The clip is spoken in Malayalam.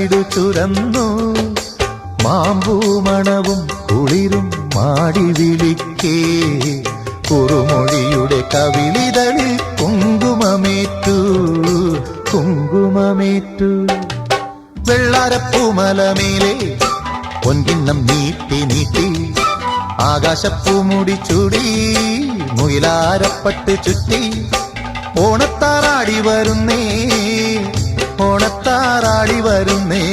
വീടു ചുരന്നു മാമ്പൂമണവും കുളിരും മാടി വിളിക്കേ കുറുമൊഴിയുടെ കവിളിതളിൽ കുങ്കുമമേറ്റു കുങ്കുമമേറ്റു വെള്ളാരപ്പൂമലമേലെ പൊൻകിണ്ണം നീട്ടി നീട്ടി ആകാശപ്പൂമുടി ചൂടി മുയിലാരപ്പട്ട് ചുറ്റി ഓണത്താറാടി വരുന്നേ ഓണത്താറാടി വരുന്നേ